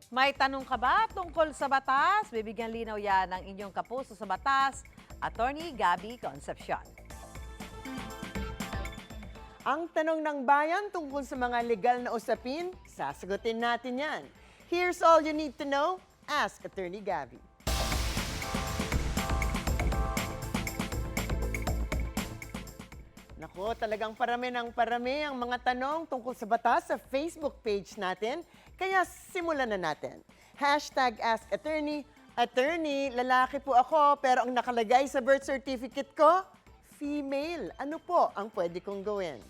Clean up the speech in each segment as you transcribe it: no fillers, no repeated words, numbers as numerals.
May tanong ka ba tungkol sa batas? Bibigyan linaw yan ng inyong kapuso sa batas, Attorney Gabby Concepcion. Ang tanong ng bayan tungkol sa mga legal na usapin, sasagutin natin yan. Here's all you need to know. Ask Attorney Gabby. Naku, talagang parami ng parami ang mga tanong tungkol sa batas sa Facebook page natin. Kaya simulan na natin. Hashtag Ask Attorney. Attorney, lalaki po ako pero ang nakalagay sa birth certificate ko, female. Ano po ang pwede kong gawin?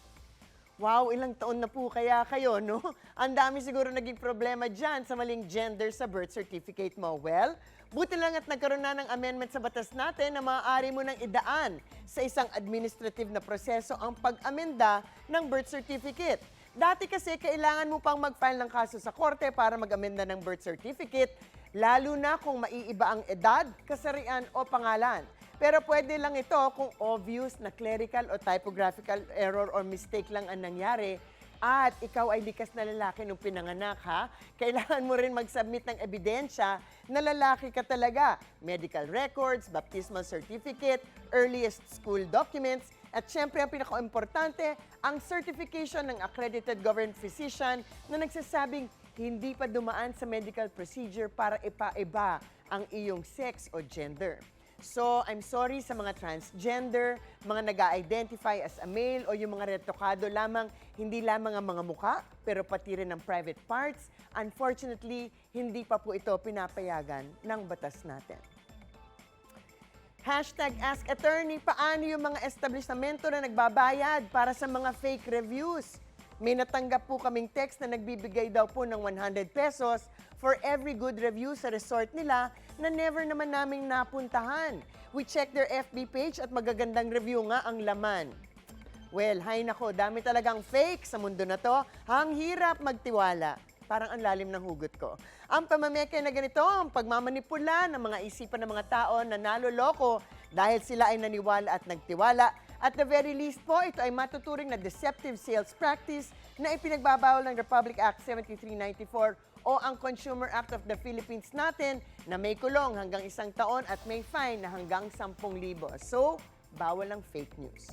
Wow, ilang taon na po kaya kayo, no? Ang dami siguro naging problema dyan sa maling gender sa birth certificate mo. Well, buti lang at nagkaroon na ng amendment sa batas natin na maaari mo nang idaan sa isang administrative na proseso ang pag-amenda ng birth certificate. Dati kasi kailangan mo pang mag-file ng kaso sa korte para mag-amenda ng birth certificate, lalo na kung maiiba ang edad, kasarian o pangalan. Pero pwede lang ito kung obvious na clerical o typographical error or mistake lang ang nangyari at ikaw ay likas na lalaki nung pinanganak, ha? Kailangan mo rin mag-submit ng ebidensya na lalaki ka talaga. Medical records, baptismal certificate, earliest school documents, at syempre ang pinaka-importante, ang certification ng accredited government physician na nagsasabing hindi pa dumaan sa medical procedure para ipaiba ang iyong sex o gender. So, I'm sorry sa mga transgender, mga nag-identify as a male o yung mga retokado lamang, hindi lamang ang mga muka, pero pati rin ang private parts. Unfortunately, hindi pa po ito pinapayagan ng batas natin. Hashtag Ask Attorney, paano yung mga establishmento na nagbabayad para sa mga fake reviews? May natanggap po kaming text na nagbibigay daw po ng 100 pesos for every good review sa resort nila na never naman naming napuntahan. We check their FB page at magagandang review nga ang laman. Well, hay nako, dami talagang fake sa mundo na to. Ang hirap magtiwala. Parang ang lalim ng hugot ko. Ang pamameke na ganito, ang pagmamanipula ng mga isipan ng mga tao na naloloko dahil sila ay naniwala at nagtiwala. At the very least po, ito ay matuturing na deceptive sales practice na ipinagbabawal ng Republic Act 7394 o ang Consumer Act of the Philippines natin na may kulong hanggang 1 taon at may fine na hanggang 10,000. So, bawal ang fake news.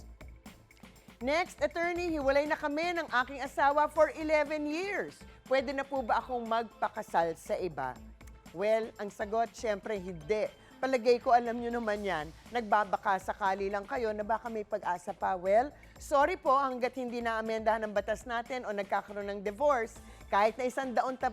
Next, attorney, hiwalay na kami ng aking asawa for 11 years. Pwede na po ba akong magpakasal sa iba? Well, ang sagot, syempre hindi. Palagay ko, alam nyo naman yan, nagbabaka sakali lang kayo na baka may pag-asa pa. Well, sorry po, hanggat hindi na-amendahan ng batas natin o nagkakaroon ng divorce, kahit na 100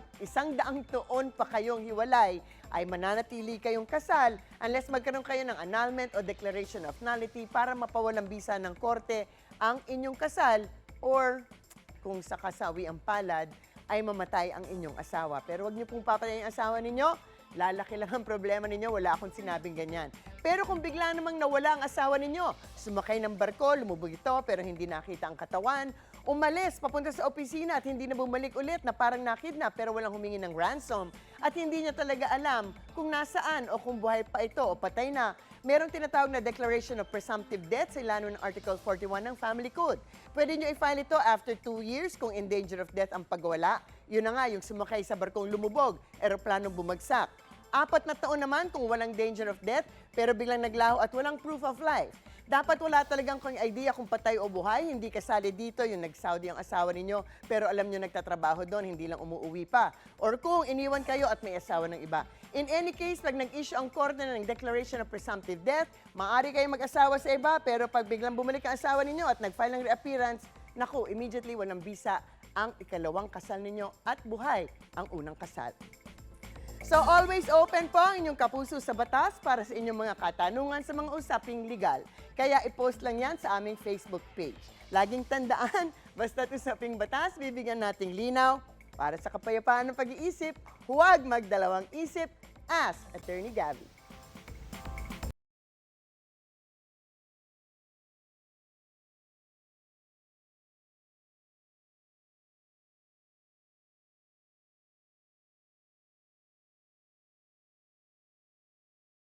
taon pa kayong hiwalay, ay mananatili kayong kasal unless magkaroon kayo ng annulment o declaration of nullity para mapawalang bisa ng korte ang inyong kasal or kung sa kasawi ang palad, ay mamatay ang inyong asawa. Pero wag niyo pong papatayin ang asawa ninyo, lalaki lang ang problema ninyo, wala akong sinabing ganyan. Pero kung bigla namang nawala ang asawa ninyo, sumakay ng barko, lumubog ito pero hindi nakita ang katawan, umalis, papunta sa opisina at hindi na bumalik ulit na parang nakidnap pero walang humingi ng ransom at hindi niya talaga alam kung nasaan o kung buhay pa ito o patay na, merong tinatawag na Declaration of Presumptive Death sa ilalim ng Article 41 ng Family Code. Pwede nyo i-file ito after 2 years kung in danger of death ang pagwala. Yun na nga, yung sumakay sa barkong lumubog, eroplanong bumagsak. 4 na taon naman kung walang danger of death, pero biglang naglaho at walang proof of life. Dapat wala talagang kung idea kung patay o buhay, hindi kasali dito yung nag-Saudi ang asawa ninyo, pero alam nyo nagtatrabaho doon, hindi lang umuwi pa. Or kung iniwan kayo at may asawa ng iba. In any case, pag nag-issue ang korte ng Declaration of Presumptive Death, maaari kayo mag-asawa sa iba, pero pag biglang bumalik ang asawa ninyo at nag-file ng reappearance, naku, immediately walang bisa ang ikalawang kasal ninyo at buhay ang unang kasal. So always open po ang inyong kapuso sa batas para sa inyong mga katanungan sa mga usaping legal. Kaya i-post lang yan sa aming Facebook page. Laging tandaan, basta't usaping batas, bibigyan nating linaw. Para sa kapayapaan ng pag-iisip, huwag magdalawang isip. Ask Attorney Gabby.